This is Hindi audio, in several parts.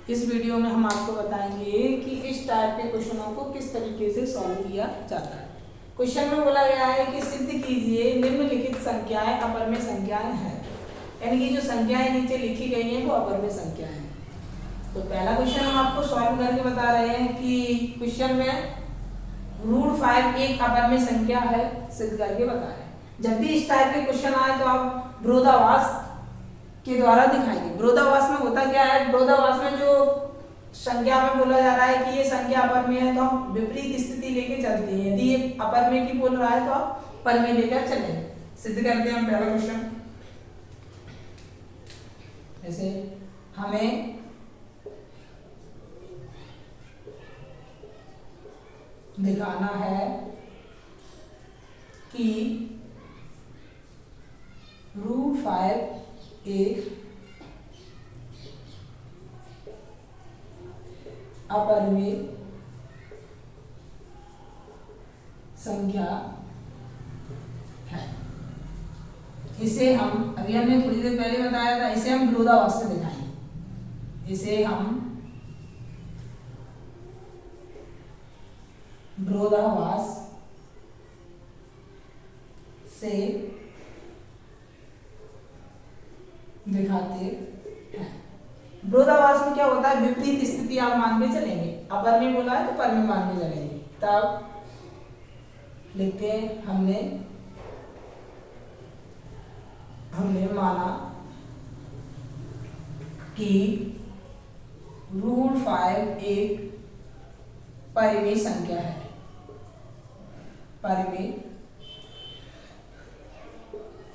इस वीडियो में हम आपको बताएंगे कि इस टाइप के क्वेश्चनों को किस तरीके से सॉल्व किया जाता है। क्वेश्चन में बोला गया है कि सिद्ध कीजिए निम्नलिखित संख्याएं अपर में संख्याएं हैं, यानी कि जो संख्याएं नीचे लिखी गई हैं वो अपर में संख्याएं हैं। तो पहला क्वेश्चन हम आपको सॉल्व करके बता रहे हैं कि क्वेश्चन में √5 एक अपर में संख्या है, सिद्ध करके बता रहे हैं। जब भी इस टाइप के क्वेश्चन आए तो आप विरोधाभास के द्वारा दिखाएंगे। विरोधाभास में होता क्या है, विरोधाभास में जो संख्या में बोला जा रहा है कि ये संख्या अपर में है तो हम विपरीत स्थिति लेके चलते हैं। यदि ये अपर में की बोल रहा है तो आप पर में लेकर चलेंगे। सिद्ध करते हैं हम पहला क्वेश्चन। जैसे हमें दिखाना है कि √5 एक अपर में संख्या है। इसे हम अभी हमने थोड़ी देर पहले बताया था, इसे हम विरोधाभास से दिखाएंगे। इसे हम विरोधाभास से दिखाते हैं। विरोधाभास में क्या होता है, विपरीत स्थिति आप मान के चलेंगे। अपर में बोला है तो पर में मान के चलेंगे। तब लिखते हैं हमने माना कि √5 एक परिमेय संख्या है। परिमेय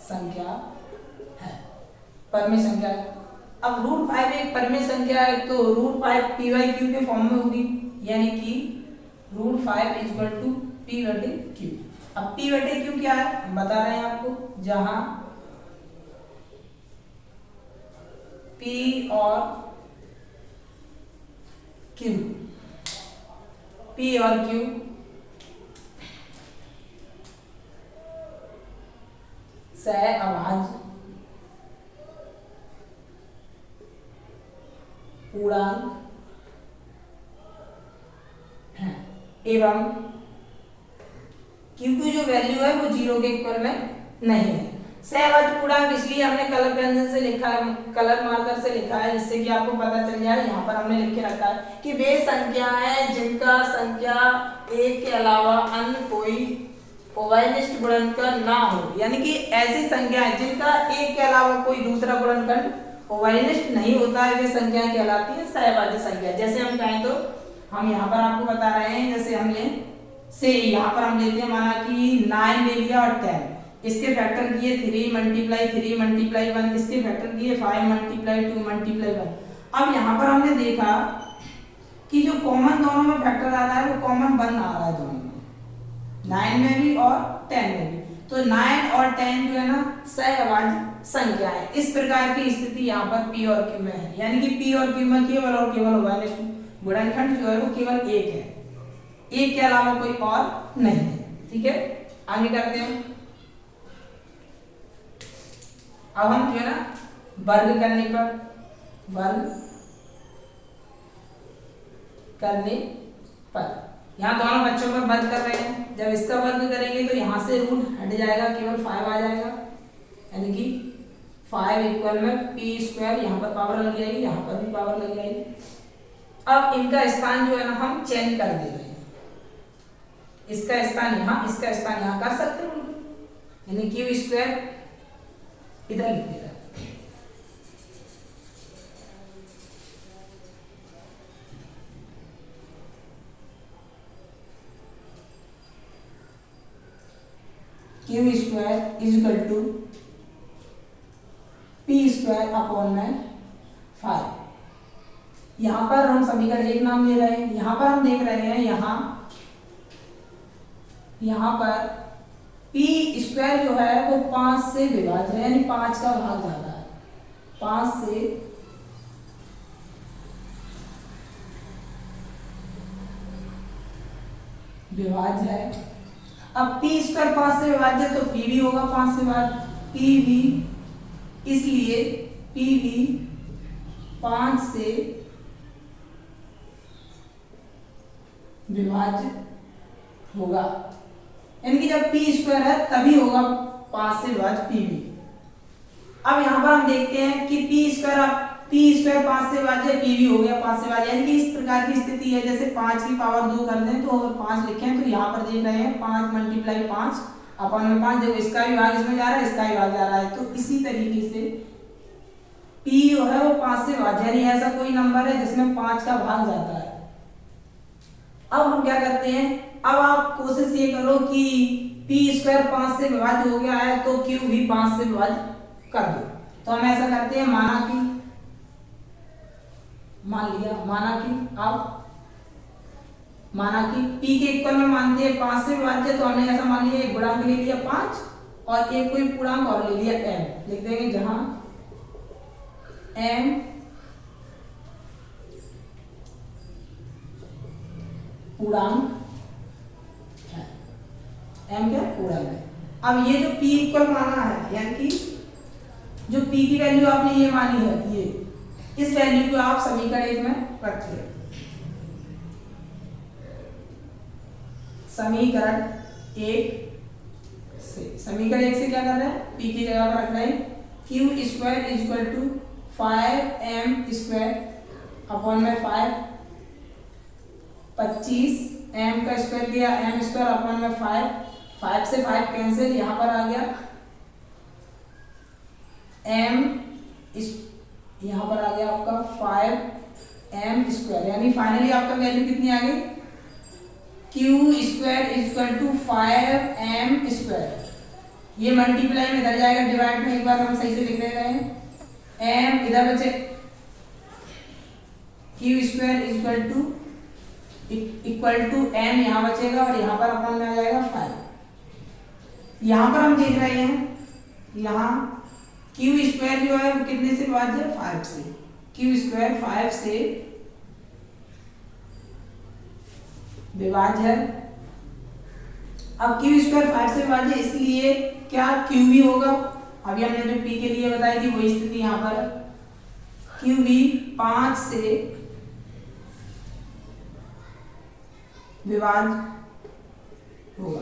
संख्या है, परिमेय संख्या है। अब √5 एक परिमेय संख्या है तो √5 p/q के फॉर्म में होगी, यानी कि √5 = p/q। अब p/q क्या है हम बता रहे हैं आपको, जहां p और q, p और q सहअभाज्य पूर्णांक है एवं q की जो वैल्यू है वो 0 के इक्वल में नहीं है। सहअभाज्य पूर्णांक इसलिए हमने कलर पेंसिल से लिखा है, कलर मार्कर से लिखा है, जिससे कि आपको पता चल जाए। यहाँ पर हमने लिख के रखा है कि वे संख्याएं जिनका संख्या एक के अलावा अन्य कोई उभयनिष्ठ गुणनखंड ना हो, यानी कि ऐसी संख्याएं जिनका एक के अलावा कोई दूसरा गुणनखंड उभयनिष्ठ नहीं होता है, वे संख्याएं कहलाती है सहअभाज्य संख्या। जैसे हम कहें तो हम यहाँ पर आपको बता रहे हैं, जैसे हमने यहाँ पर हम लेते हैं, माना कि 9 ले लिया और 10, इसके फैक्टर किए 3 × 3 × 1, इसके फैक्टर किए 5 × 2 × 1। अब यहाँ पर हमने देखा कि जो कॉमन दोनों में फैक्टर आ रहा है वो कॉमन 1 आ रहा है दोनों में, 9 में भी और 10 में भी। तो 9 और 10 जो है ना सहअभाज्य संख्या है। इस प्रकार की स्थिति यहाँ पर p और q में है, यानी कि p और q में केवल और केवल उभयनिष्ठ गुणनखंड जो है वो केवल एक है, एक के अलावा कोई और नहीं है। ठीक है, आगे करते हैं। अब हम जो है ना वर्ग करने पर यहाँ दोनों बच्चों का वर्ग कर रहे हैं। जब इसका वर्ग करेंगे तो यहाँ से रूट हट जाएगा, केवल 5 आ जाएगा, यानी कि 5 इक्वल में p², यहाँ पर पावर लग जाएगी, यहाँ पर भी पावर लग जाएगी। अब इनका स्थान जो है ना हम चेंज कर दे रहे हैं, इसका स्थान यहाँ, इसका स्थान यहाँ कर सकते हैं, यानी q² इधर लिख दे रहा है। q² = p²/5। यहाँ पर हम समीकरण एक नाम ले रहे हैं। यहाँ पर हम देख रहे हैं, यहाँ पर p² जो है वो 5 से विभाज्य है, यानी 5 का भाग ज्यादा है, 5 से विभाज्य है। अब p² 5 से विभाज्य तो p भी होगा 5 से विभाज्य, p भी, इसलिए p भी 5 से विभाज्य होगा, यानी कि जब पी स्क्वायर है तभी होगा 5 से विभाज्य पी भी। अब यहाँ पर हम देखते हैं कि पी स्क्वायर 5 से विभाज्य पी भी हो गया 5 से विभाज्य, यानी कि इस प्रकार की स्थिति है जैसे 5 की पावर 2 कर दें तो अगर 5 लिखें तो यहाँ पर देख रहे हैं 5 × 5 अपन में 5, देखो इसका भी भाग इसमें जा रहा है, इसका भी भाग जा रहा है, तो इसी तरीके से P जो है वो 5 से विभाज्य, यानी ऐसा कोई नंबर है जिसमें 5 का भाग जाता है। अब हम क्या करते हैं, अब आप कोशिश ये करो कि P स्क्वायर 5 से विभाज्य हो गया है तो Q भी 5 से विभाज्य कर दो। तो हम ऐसा करते हैं, माना कि P के इक्वल में मानते हैं 5 से विभाज्य, तो हमने ऐसा मान लिया एक गुणांक ले लिया 5 और एक कोई पूर्णांक और ले लिया m, लिख देंगे जहां m पूर्णांक है, m क्या पूर्णांक है। अब ये जो P इक्वल माना है, यानी कि जो P की वैल्यू आपने ये मानी है, ये इस वैल्यू को आप समीकरण 1 में रखिए। समीकरण 1 से क्या कर रहे हैं, P की जगह पर रख रहे हैं Q square equal to 5m square upon में 5, 25 m का स्क्वायर लिया m स्क्वायर अपॉन में 5 से 5 कैंसिल, यहाँ पर आ गया m यहाँ पर आ गया आपका 5m स्क्वायर, यानी फाइनली आपका वैल्यू कितनी आ गई, Q square equal to 5m square. ये मल्टीप्लाई में इधर जाएगा, डिवाइड में एक बार हम सही से लिख दे रहे हैं, m इधर बचे Q square equal to m यहाँ बचेगा और यहाँ पर अपन में आ जाएगा 5। यहाँ पर हम देख रहे हैं, यहाँ Q स्क्वायर जो है वो कितने से विभाज्य है, 5 से। Q स्क्वायर 5 से विभाज्य है। अब Q स्क्वायर 5 से विभाज्य, इसलिए क्या Q भी होगा, अभी हमने जो P के लिए बताई थी वही स्थिति यहाँ पर, Q भी 5 से विभाज्य होगा।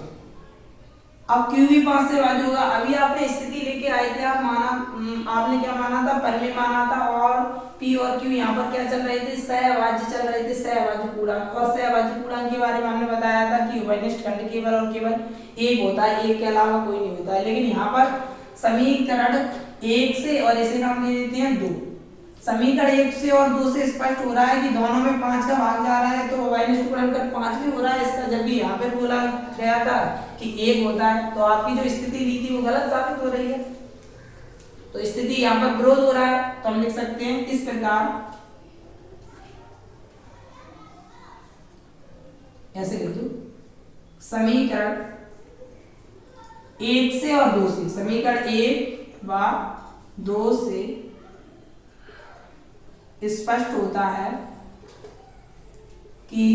अब Q भी 5 से विभाज्य होगा। अभी आपने स्थिति लेके आए थे, आपने क्या माना था, परिमेय माना था, और P और Q यहाँ पर क्या चल रहे थे, सहभाज्य चल रहे थे, सहभाज्य पूर्णांक। और सहभाज्य पूर्णांक के बारे में हमने बताया था कि उभयनिष्ठ खंड केवल और केवल एक होता है, एक के अलावा कोई नहीं होता है। लेकिन यहाँ पर समीकरण 1 से और इसे हम ले लेते हैं 2, समीकरण 1 से और 2 से स्पष्ट हो रहा है कि दोनों में 5 का भाग जा रहा है, तो उभयनिष्ठ गुणनखंड 5 भी हो रहा है इसका। जब भी यहाँ पर बोला गया था कि 1 होता है, तो आपकी जो स्थिति ली थी वो गलत साबित हो रही है, तो स्थिति यहाँ पर विरोध हो रहा है। तो हम लिख सकते हैं इस प्रकार, ऐसे लिख दो, समीकरण 1 से और 2 से, समीकरण 1 व 2 से स्पष्ट होता है कि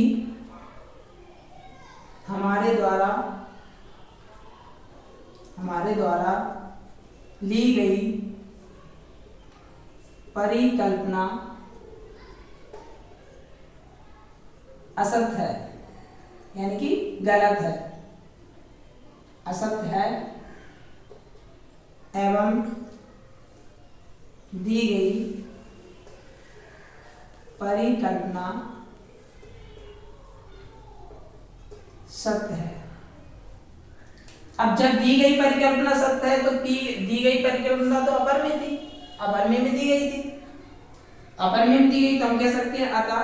हमारे द्वारा ली गई परिकल्पना असत्य है, यानी कि गलत है, असत्य है, एवं दी गई परिकल्पना सत्य है। अब जब दी गई परिकल्पना सत्य है तो दी गई परिकल्पना तो अपर में थी, अपर में भी दी गई थी, अपर में दी गई, तो हम कह सकते हैं अतः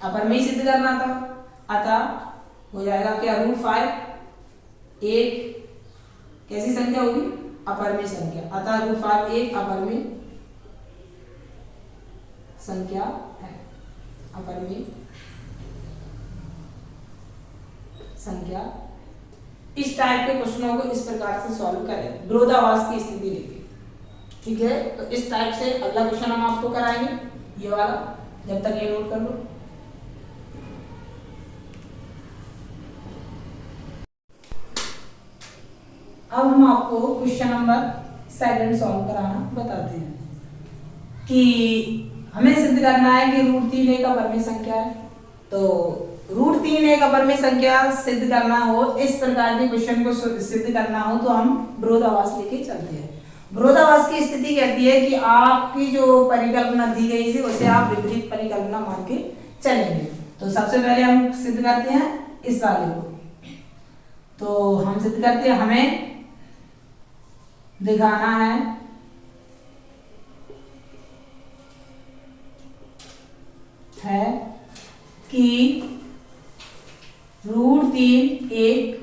अपर में ही सिद्ध करना था, अतः हो जाएगा क्या, √5 एक कैसी संख्या होगी, अपर में संख्या, अतः √5 एक अपर में संख्या है, अपर में संख्या। इस टाइप के क्वेश्चनों को इस प्रकार से सॉल्व करें, विरोधाभास की स्थिति लेके, ठीक है। तो इस टाइप से अगला क्वेश्चन हम आपको कराएंगे, ये वाला, जब तक ये नोट कर लो। अब हम आपको क्वेश्चन नंबर 2 सॉल्व कराना बताते हैं कि हमें सिद्ध करना है कि √3 एक अपरिमेय संख्या है। तो √3 एक अपरिमेय संख्या सिद्ध करना हो, इस प्रकार के क्वेश्चन को सिद्ध करना हो तो हम विरोधाभास लेके चलते हैं। विरोधाभास की स्थिति कहती है कि आपकी जो परिकल्पना दी गई थी उसे आप विपरीत परिकल्पना मान के चलेंगे। तो सबसे पहले हम सिद्ध करते हैं इस वाले को। तो हम सिद्ध करते हैं, हमें दिखाना है कि √3 एक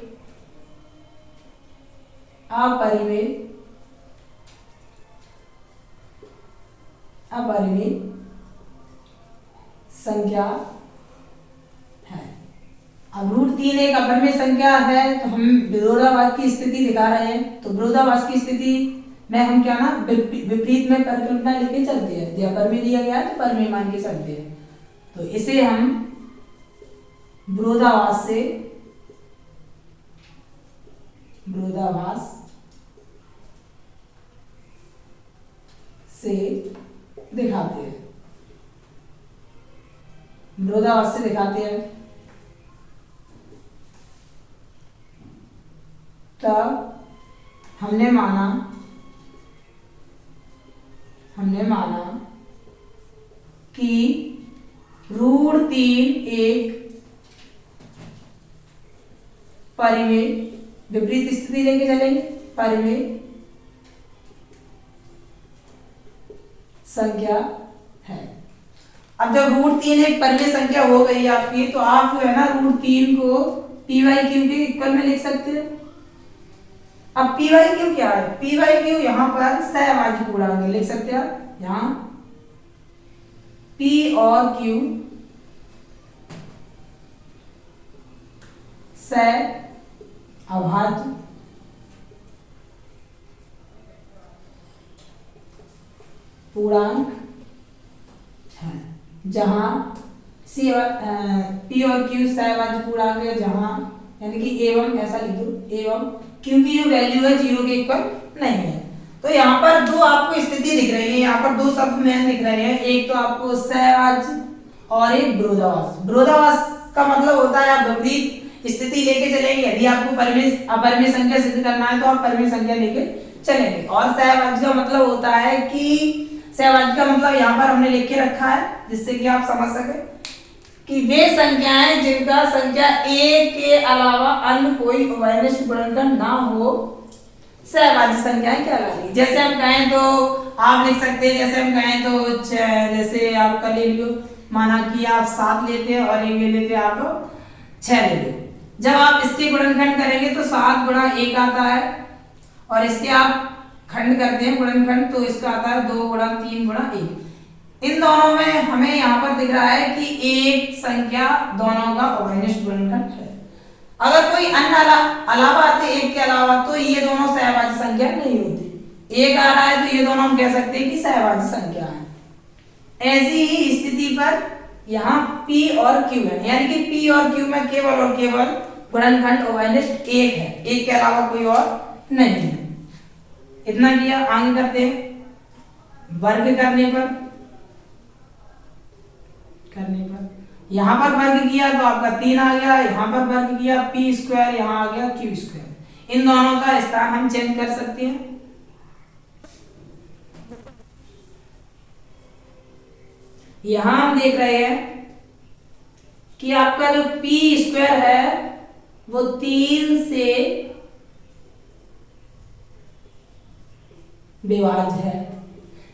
अपरिमेय संख्या है। अब √3 एक अपरिमेय संख्या है तो हम विरोधाभास की स्थिति दिखा रहे हैं। तो विरोधाभास की स्थिति में हम क्या ना विपरीत में परिकल्पना लेके चलते हैं। जब अपरिमेय दिया गया है तो परिमेय मान के चलते हैं। तो इसे हम विरोधाभास से दिखाते हैं। विरोधाभास से दिखाते हैं तब हमने माना कि √3 एक परिमेय, विपरीत स्थिति लेके चलेंगे, परिमेय संख्या है। अब जब √3 एक परिमेय संख्या हो गई आपकी, तो आप जो है ना √3 को p/q के इक्वल में लिख सकते हैं। अब p/q क्या है? p/q यहाँ पर सहभाज्य पूर्णांक लिख सकते हैं आप। यहाँ p और q सहअभाज्य पूर्णांक है, जहां p और q सहअभाज्य पूर्णांक है, जहां यानी कि एवं ऐसा लिख दो, एवं क्योंकि जो वैल्यू है 0 के इक्वल नहीं है। तो यहाँ पर दो आपको स्थिति दिख रही है, यहाँ पर दो शब्द मेन दिख रहे हैं। एक तो आपको सहअभाज्य और एक विरोधाभास। विरोधाभास का मतलब होता है आप विपरीत स्थिति लेके चलेंगे। यदि आपको अपरिमेय संख्या सिद्ध करना है तो आप परिमेय संख्या लेके चलेंगे। और सहअभाज्य का मतलब होता है कि सहअभाज्य का मतलब यहाँ पर हमने लिख के रखा है जिससे कि आप समझ सके कि वे संख्याएं जिनका संख्या एक के अलावा अन्य कोई उभयनिष्ठ गुणनखंड ना हो सहअभाज्य संख्याएं कहलाएंगी। जैसे हम कहें तो आप लिख सकते हैं, जैसे हम कहें तो जैसे आपका ले लियो, माना कि आप 7 लेते हैं और एक लेते हैं आप 6 ले लो। जब आप इसके गुणनखंड करेंगे तो 7 गुणा 1 आता है और इसके आप खंड करते हैं गुणनखंड तो इसका आता है 2 गुणा 3 गुणा 1। इन दोनों में हमें यहाँ पर दिख रहा है कि एक संख्या दोनों का उभयनिष्ठ गुणनखंड है। अगर कोई अन्य अलावा आते एक के अलावा तो ये दोनों सहअभाज्य संख्या नहीं होती। एक आ रहा है तो ये दोनों हम कह सकते हैं कि सहअभाज्य संख्या है। ऐसी ही स्थिति पर यहाँ p और q है, यानी कि p और q में केवल और केवल गुणनखंड उभयनिष्ठ एक है, एक के अलावा कोई और नहीं है। इतना किया, आगे करते हैं वर्ग करने पर यहाँ पर वर्ग किया तो आपका 3 आ गया, यहाँ पर वर्ग किया p², यहाँ आ गया q²। इन दोनों का स्थान हम चेंज कर सकते हैं। यहां हम देख रहे हैं कि आपका जो p² है वो 3 से विभाज्य है।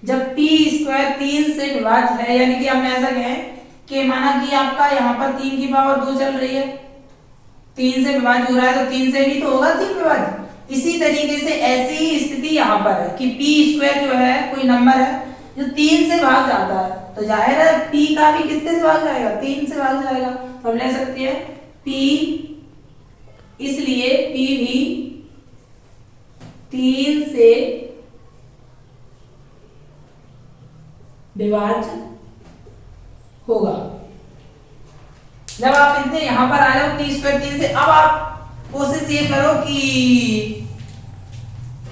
जब p² 3 से विभाज्य है, यानी कि हम ऐसा कहें कि माना कि आपका यहाँ पर 3 की पावर 2 चल रही है, 3 से विभाज्य हो रहा है तो 3 से भी तो होगा 3 विभाज्य। इसी तरीके से ऐसी ही स्थिति यहाँ पर है कि p² जो है कोई नंबर है जो 3 से भाग जाता है, तो जाहिर है p का भी किससे से भाग जाएगा? 3 से भाग जाएगा। तो हम ले सकते हैं p, इसलिए p भी 3 से विभाज्य होगा। जब आप इतने यहां पर आ जाओ p² 3 से, अब आप कोशिश ये करो कि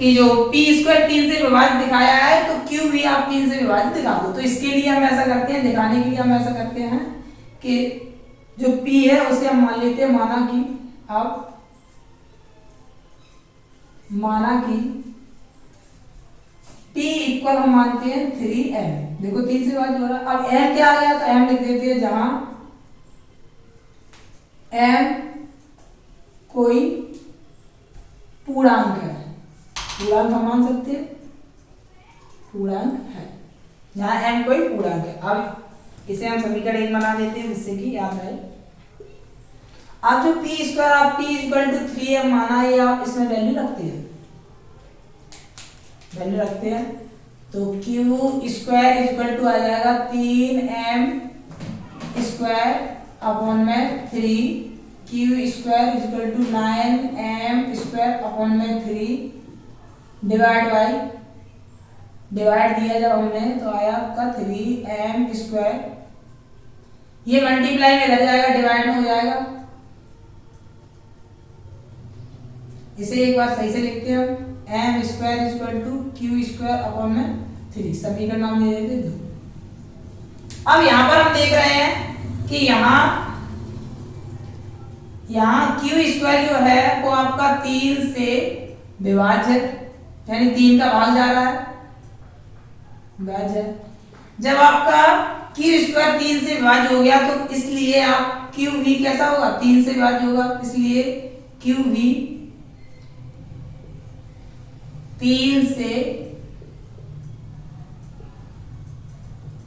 जो p² 3 से विभाज्य दिखाया है तो q भी आप 3 से विभाज्य दिखा दो। तो इसके लिए हम ऐसा करते हैं, दिखाने के लिए हम ऐसा करते हैं कि जो P है उसे हम मान लेते हैं, माना कि T इक्वल हम मानते हैं 3m। देखो 3 से बात हो रहा है। अब m क्या आ गया, तो m लिख देते हैं, जहां m कोई पूर्णांक है, पूर्णांक हम मान सकते हैं, पूर्णांक है, जहां m कोई पूर्णांक है। अब इसे हम समीकरण 1 बना देते हैं जिससे कि याद रहे। अब जो p स्क्वायर, आप p इक्वल टू 3m माना है, आप इसमें वैल्यू रखते हैं, तो q स्क्वायर इक्वल टू आ जाएगा 3m स्क्वायर अपॉन में 3, q square equal to 9m square upon में 3 डिवाइड दिया जब हमने तो आया आपका 3m स्क्वायर, ये मल्टीप्लाई में लग जाएगा, डिवाइड में हो जाएगा। इसे एक बार सही से लिखते हैं हम, m square equal to q square upon में 3, समीकरण नाम दे देते 2। अब यहां पर हम देख रहे हैं कि यहाँ q स्क्वायर जो है वो आपका 3 से विभाज्य, यानी 3 का भाग जा रहा है, विभाज्य। जब आपका q स्क्वायर 3 से विभाज्य हो गया तो इसलिए आप qv कैसा होगा, 3 से विभाज्य होगा, इसलिए qv 3 से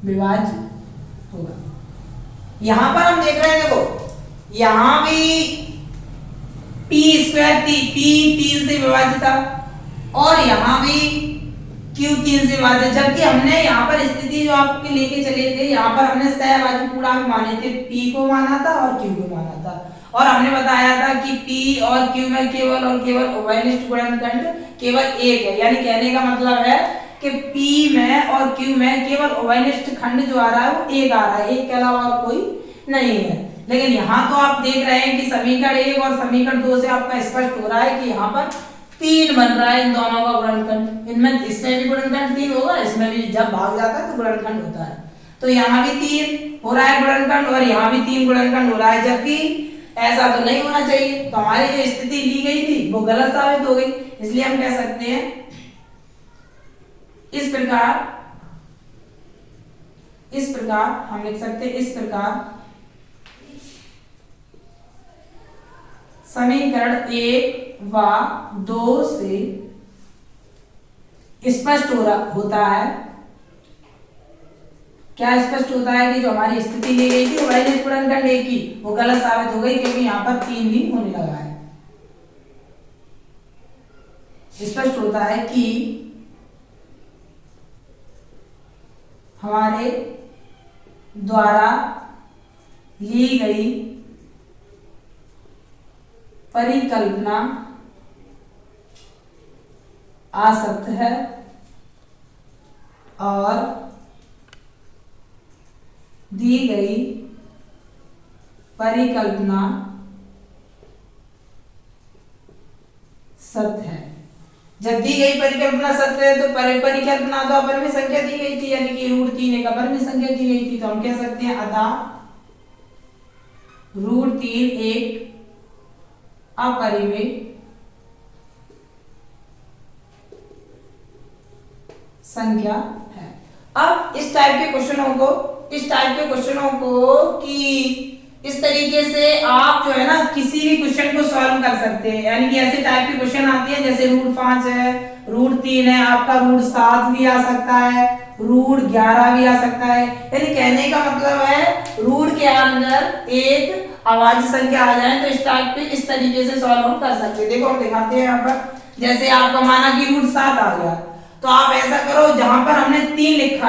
विभाज्य होगा। यहां पर हम देख रहे हैं, देखो यहां भी p स्क्वायर p 3 से विभाज्य था और यहां भी q 3 से विभाज्य, जबकि हमने यहाँ पर स्थिति जो आपके लेके चले थे, यहाँ पर हमने सहभाज्य पूर्णांक माने थे, p को माना था और q को माना था, और हमने बताया था कि p और q में केवल और केवल उभयनिष्ठ गुणनखंड केवल एक है, यानी कहने का मतलब है कि p में और q में केवल उभयनिष्ठ खंड जो आ रहा है वो एक आ रहा है, एक के अलावा और कोई नहीं है। लेकिन यहाँ तो आप देख रहे हैं कि समीकरण 1 और समीकरण 2 से आपका स्पष्ट हो रहा है कि यहाँ पर 3 बन रहा है इन दोनों का गुणनखंड, इनमें इसमें भी गुणनखंड 3 होगा, इसमें भी जब भाग जाता है तो गुणनखंड होता है, तो यहाँ भी 3 हो रहा है गुणनखंड और यहाँ भी 3 गुणनखंड हो रहा है, जबकि ऐसा तो नहीं होना चाहिए। तो हमारी जो स्थिति ली गई थी वो गलत साबित हो गई, इसलिए हम कह सकते हैं इस प्रकार हम लिख सकते हैं, इस प्रकार समीकरण 1 व 2 से स्पष्ट होता है, क्या स्पष्ट होता है कि जो हमारी स्थिति ली गई थी उभयनिष्ठ गुणनखंड एक की, वो गलत साबित हो गई, क्योंकि यहाँ पर 3 भी होने लगा है। स्पष्ट होता है कि हमारे द्वारा ली गई परिकल्पना असत्य है और दी गई परिकल्पना सत्य है। जब दी गई परिकल्पना सत्य है तो परिकल्पना तो अपरिमेय संख्या दी गई थी, यानी कि √3 एक अपरिमेय संख्या दी गई थी, तो हम कह सकते हैं अतः √3 एक अपरिमेय संख्या है। अब इस टाइप के क्वेश्चनों को कि इस तरीके से आप जो है ना किसी भी क्वेश्चन को सॉल्व कर सकते हैं, यानी कि ऐसे टाइप के क्वेश्चन आते हैं जैसे √5 है, √3 है, आपका √7 भी आ सकता है, √11 भी आ सकता है, यानी कहने का मतलब है रूट के अंदर एक अभाज्य संख्या आ जाए तो इस टाइप पे इस तरीके से सॉल्व हम कर सकते हैं। देखो हम दिखाते हैं यहाँ पर, जैसे आपका माना कि √7 आ गया, तो आप ऐसा करो जहां पर हमने 3 लिखा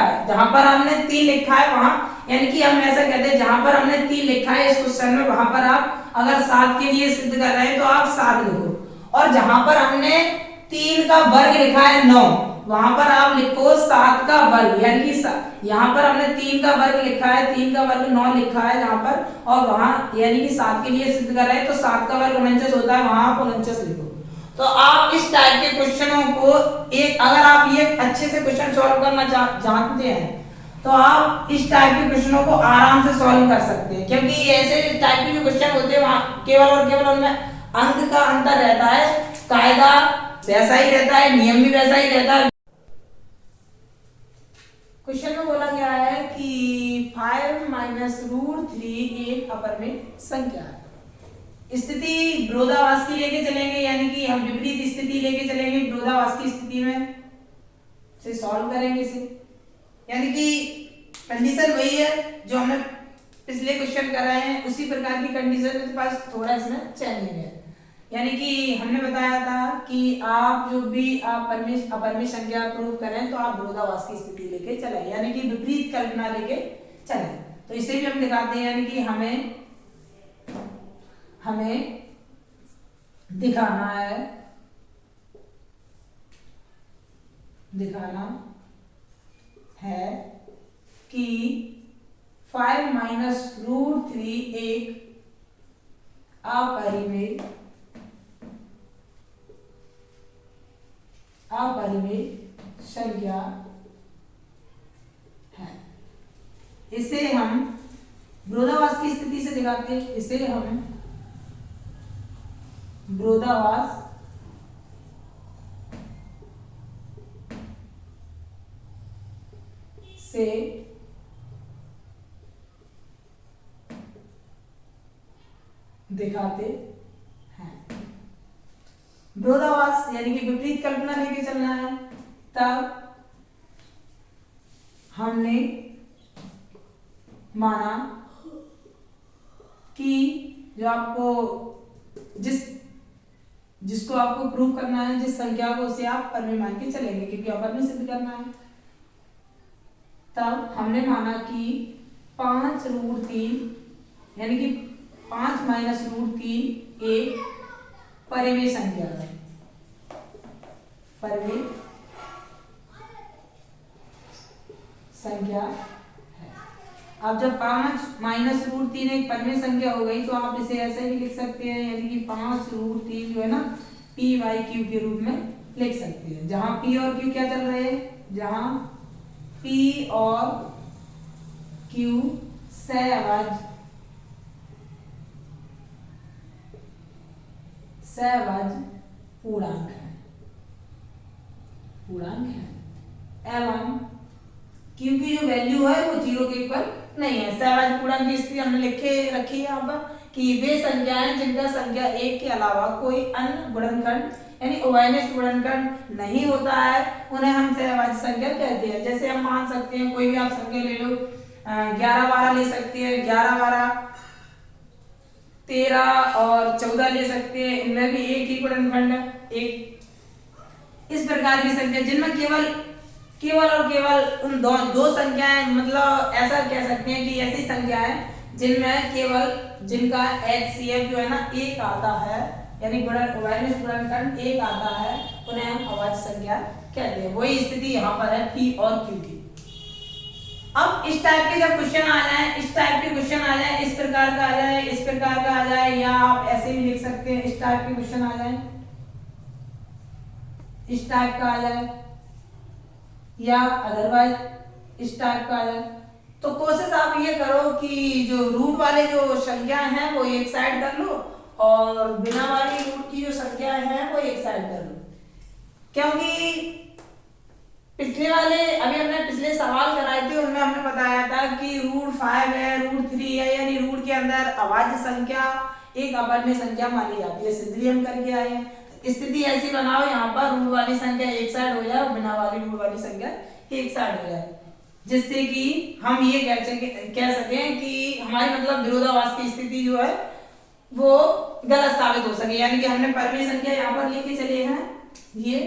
है वहां, यानी कि हम ऐसा कहते हैं जहां पर हमने 3 लिखा है इस क्वेश्चन में, वहां पर आप अगर 7 के लिए सिद्ध कर रहे हैं तो आप 7 लिखो, और जहां पर हमने 3 का वर्ग लिखा है 9, वहां पर आप लिखो 7 का वर्ग, यानी कि यहाँ पर हमने 3 का वर्ग लिखा है, 3 का वर्ग 9 लिखा है जहां पर, और वहां यानी कि 7 के लिए सिद्ध कर रहे हैं तो 7 का वर्ग 49 होता है, वहां आप 49 लिखो। तो आप इस टाइप के क्वेश्चनों को अगर आप ये अच्छे से क्वेश्चन सॉल्व करना जानते हैं तो आप इस टाइप के क्वेश्चनों को आराम से सॉल्व कर सकते हैं, क्योंकि ऐसे टाइप के जो क्वेश्चन होते हैं वहां केवल और केवल उनमें अंक का अंतर रहता है, कायदा वैसा ही रहता है, नियम भी वैसा ही रहता है। क्वेश्चन में बोला गया है कि 5 माइनस रूट 3 एक अपरिमेय संख्या है। स्थिति विरोधाभास की लेके चलेंगे, यानी कि हम विपरीत स्थिति लेके चलेंगे, विरोधाभास की स्थिति में से सॉल्व करेंगे इसे, यानी कि कंडीशन वही है जो हमने पिछले क्वेश्चन कराए हैं, उसी प्रकार की कंडीशन मेरे पास थोड़ा इसमें चेंजिंग है। यानी कि हमने बताया था कि आप जो भी आप अपरिमेय संख्या प्रूव करें तो आप विरोधाभास की स्थिति लेके चलें, यानी कि विपरीत कल्पना लेके चलें। तो इसे भी हम दिखाते हैं, यानी कि हमें दिखाना है कि 5 माइनस रूट 3 एक अपरिमेय संख्या है। इसे हम विरोधाभास की स्थिति से दिखाते हैं, इसे हम विरोधाभास से दिखाते हैं। विरोधाभास यानी कि विपरीत कल्पना लेके चलना है, तब हमने माना कि जो आपको जिसको आपको प्रूव करना है, जिस संख्या को, उसे आप अपरिमेय मान के चलेंगे, क्योंकि अपरिमेय सिद्ध करना है। तब हमने माना कि 5 रूट 3 यानी कि 5 माइनस रूट 3 एक परिमेय संख्या है, परिमेय संख्या है। अब जब 5 माइनस रूट 3 एक परिमेय संख्या हो गई तो आप इसे ऐसे भी लिख सकते हैं, यानी कि 5 रूट 3 जो है ना पी वाई क्यू के रूप में लिख सकते हैं, जहां पी और क्यू क्या चल रहे हैं, जहां पी और क्यू सहअभाज्य पूर्णांक है एवं क्यू की जो वैल्यू है वो 0 के इक्वल नहीं है। सहअभाज्य पूर्णांक की स्थिति हमने लिखे रखी है यहाँ पर कि वे संख्याएं जिनका संख्या 1 के अलावा कोई अन्य गुणनखंड यानी उभयनिष्ठ गुणनखंड नहीं होता है, उन्हें हम सहअभाज्य संख्या कहते हैं। जैसे हम मान सकते हैं कोई भी आप संख्या ले लो, 11-12 ले सकते हैं, 11-12, 13 और 14 ले सकते हैं, इनमें भी एक ही गुणनखंड है, एक। इस प्रकार की संख्या जिनमें केवल और केवल उन दो संख्याएं, मतलब ऐसा कह सकते हैं कि ऐसी संख्या है जिनमें केवल जिनका HCF जो है ना एक आता है, यानी उभयनिष्ठ गुणनखंड एक आता है, उन्हें हम अभाज्य संख्या कहते हैं। वही स्थिति यहाँ पर है P और Q की। अब इस टाइप के जब क्वेश्चन आ जाए, इस टाइप के क्वेश्चन आ जाए, इस प्रकार का आ जाए, इस प्रकार का आ जाए, या आप ऐसे भी लिख सकते हैं, इस टाइप के क्वेश्चन आ जाए, इस टाइप का आ जाए, या अदरवाइज इस टाइप का आ जाए, तो कोशिश आप ये करो कि जो रूट वाले जो संख्या हैं वो एक साइड कर लो और बिना वाली रूट की जो संख्या है वो एक साइड कर लो, क्योंकि अभी हमने पिछले सवाल कराए थे, उनमें हमने बताया था कि रूट 5 है, रूट 3 है, यानी रूट के अंदर अभाज्य संख्या एक अपरिमेय संख्या मानी जाती है, सिद्ध हम करके आए हैं। स्थिति ऐसी बनाओ यहाँ पर रूट वाली संख्या एक साइड हो जाए और बिना वाली रूट वाली संख्या एक साइड हो जाए, जिससे कि हम ये कह सकें कि हमारी मतलब विरोधाभास की स्थिति जो है वो गलत साबित हो सके, यानी कि हमने परिमेय संख्या यहाँ पर लेके चले हैं ये,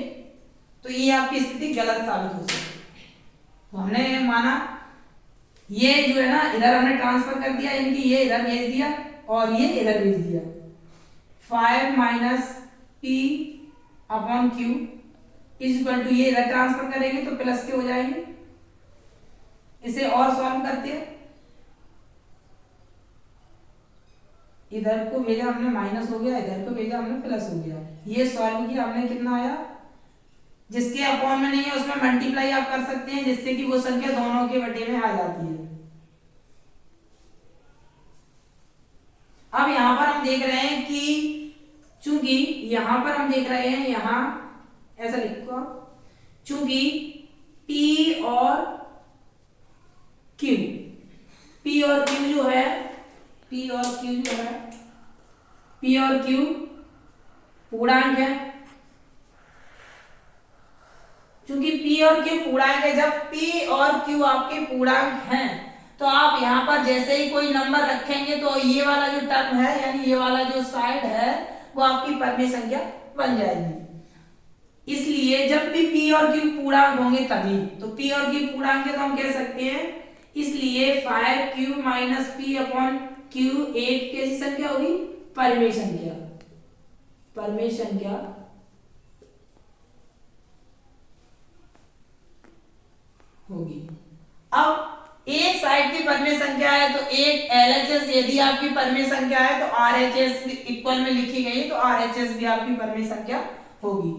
तो ये आपकी स्थिति गलत साबित हो सकती है। तो हमने माना ये जो है ना इधर हमने ट्रांसफर कर दिया, यानी कि ये इधर भेज दिया और ये इधर भेज दिया, 5 minus P upon Q is equal to, ये इधर ट्रांसफर करेंगे तो प्लस के हो जाएंगे। इसे और सॉल्व करते हैं, इधर को भेजा हमने माइनस हो गया, इधर को भेजा हमने प्लस हो गया, ये सॉल्व किया हमने कितना आया, जिसके अपॉन में नहीं है उसमें मल्टीप्लाई आप कर सकते हैं, जिससे कि वो संख्या दोनों के बटे में आ जाती है। अब यहां पर हम देख रहे हैं कि चूंकि यहां पर हम देख रहे हैं, यहां ऐसा लिखो, चूंकि P और Q, P और Q जो है, P और Q जो है, P और Q पूर्णांक है। चूंकि P और Q पूर्णांक है, जब P और Q आपके पूर्णांक हैं तो आप यहाँ पर जैसे ही कोई नंबर रखेंगे तो ये वाला जो टर्म है, यानी ये वाला जो साइड है, वो आपकी परिमेय संख्या बन जाएगी। इसलिए जब भी P और Q पूर्णांक होंगे तभी, तो P और Q पूर्णांक है तो हम कह सकते हैं, इसलिए 5Q minus P upon Q एक कैसी संख्या होगी, परिमेय संख्या, परिमेय संख्या होगी। अब एक साइड की परिमेय संख्या है तो एक LHS यदि आपकी परिमेय संख्या है तो RHS इक्वल में लिखी गई तो RHS भी आपकी परिमेय संख्या होगी।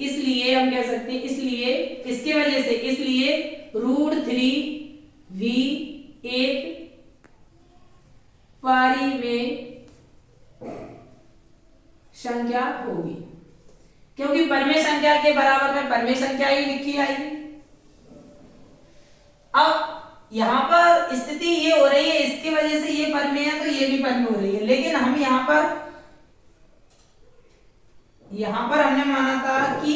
इसलिए हम कह सकते हैं, इसलिए इसके वजह से, इसलिए √3V एक परिमेय संख्या होगी, क्योंकि परिमेय संख्या के बराबर में परिमेय संख्या ही लिखी आएगी। अब यहां पर स्थिति ये हो रही है, इसकी वजह से ये परिमेय है तो ये भी परिमेय हो रही है, लेकिन हम यहां पर हमने माना था कि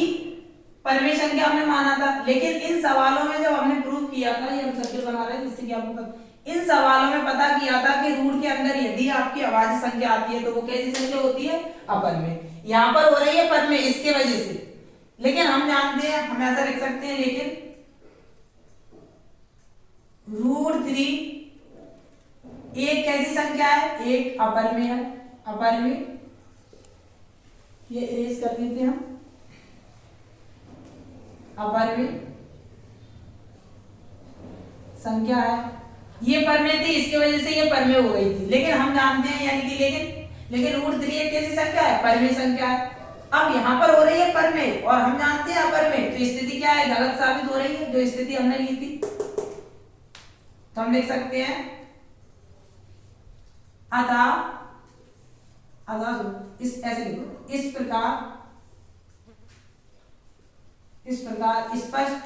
परिमेय संख्या हमने माना था, लेकिन इन सवालों में जब हमने प्रूव किया था, ये हम सर्किल बना रहे हैं जिससे कि आपको इन सवालों में पता किया था कि रूट के अंदर यदि आपकी अभाज्य संख्या आती है तो वो कैसी संख्या होती है, अपरिमेय। यहां पर हो रही है परिमेय इसके वजह से, लेकिन हम जानते हैं, हम ऐसा लिख सकते हैं, लेकिन √3 एक कैसी संख्या है, एक अपरिमेय है, अपरिमेय, ये इरेज कर देते हैं हम, अपरिमेय संख्या है, ये परिमेय थी, इसकी वजह से ये परिमेय हो गई थी, लेकिन हम जानते हैं, यानी कि लेकिन √3 एक कैसी संख्या है, परिमेय संख्या है। अब यहां पर हो रही है परिमेय और हम जानते हैं अपरिमेय, तो स्थिति क्या है, गलत साबित हो रही है, जो स्थिति हमने ली थी। तो हम लिख सकते हैं, अतः इस ऐसे लिखो, इस प्रकार स्पष्ट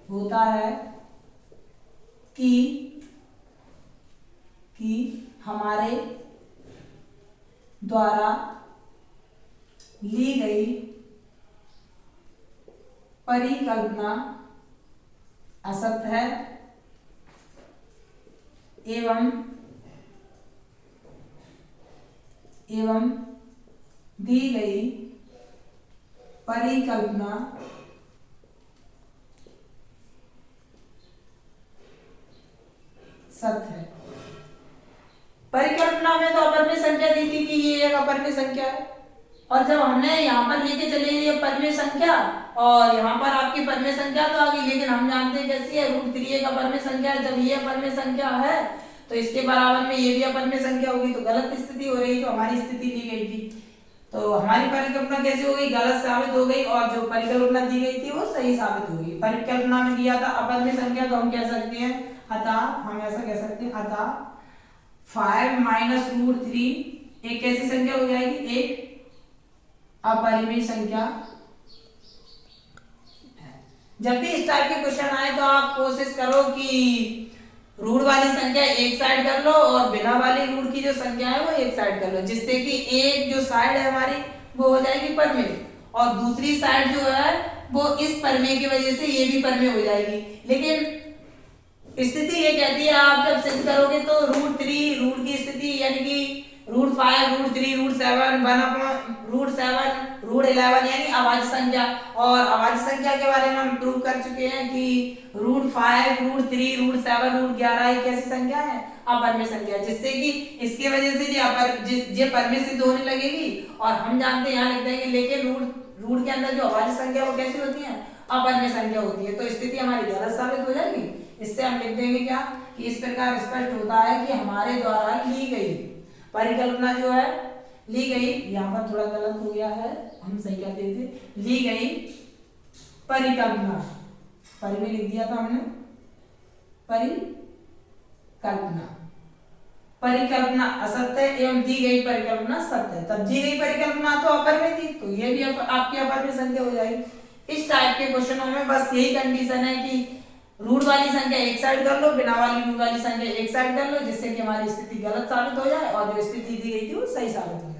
होता है कि हमारे द्वारा ली गई परिकल्पना असत्य है एवं दी गई परिकल्पना सत्य है। परिकल्पना में तो अपरिमेय संख्या दी थी कि ये एक अपरिमेय संख्या है, और जब हमने यहाँ पर लेके चले ये परिमेय संख्या और यहाँ पर आपकी परिमेय संख्या तो आ गई, लेकिन हम जानते हैं कैसी है, √3 एक अपरिमेय संख्या है। जब ये अपरिमेय संख्या है तो इसके बराबर में ये भी अपरिमेय संख्या होगी, तो गलत स्थिति हो रही है, जो हमारी स्थिति ली गई थी। तो हमारी परिकल्पना कैसे हो गई, गलत साबित हो गई, और जो परिकल्पना दी गई थी वो सही साबित हो गई। परिकल्पना में दिया था अपरिमेय संख्या, तो हम कह सकते हैं, अतः हम ऐसा कह सकते हैं, अतः 5 माइनस √3 एक कैसी संख्या हो जाएगी, एक अपरिमेय संख्या। जब भी इस टाइप के क्वेश्चन आए तो आप कोशिश करो कि रूट वाली संख्या एक साइड कर लो और बिना वाली रूट की जो संख्या है वो एक साइड कर लो, जिससे कि एक जो साइड है हमारी वो हो जाएगी परिमेय, और दूसरी साइड जो है वो इस परिमेय की वजह से ये भी परिमेय हो जाएगी। लेकिन स्थिति ये कहती है, आप जब सिद्ध करोगे तो √3 रूट की स्थिति, यानी कि √5 √3 √7 1/√7 √11 यानी अभाज्य संख्या, और अभाज्य संख्या के बारे में हम प्रूव कर चुके हैं कि √5 √3 √7 √11 एक कैसी संख्या है, अपरिमेय संख्या, जिससे कि इसकी वजह से ये परिमेय सिद्ध होने लगेगी। और हम जानते हैं, यहाँ लिख देंगे, लेकिन रूट के अंदर जो अभाज्य संख्या वो कैसी होती है, अपरिमेय संख्या होती है, तो स्थिति हमारी गलत साबित हो जाएगी। इससे हम लिख देंगे क्या, कि इस प्रकार स्पष्ट होता है कि हमारे द्वारा ली गई परिकल्पना जो है ली गई, यहाँ पर थोड़ा गलत हो गया है, हम सही कहते थे, ली गई परिकल्पना, परि में लिख दिया था हमने परिकल्पना, परिकल्पना असत्य एवं दी गई परिकल्पना सत्य। तब दी गई परिकल्पना तो अपर में थी, तो ये भी आपकी अपर में संख्या हो जाएगी। इस टाइप के क्वेश्चनों में बस यही कंडीशन है कि रूट वाली संख्या एक साइड कर लो, बिना वाली रूट वाली संख्या एक साइड कर लो, जिससे कि हमारी स्थिति गलत साबित हो जाए और जो स्थिति दी गई थी वो सही साबित हो जाए।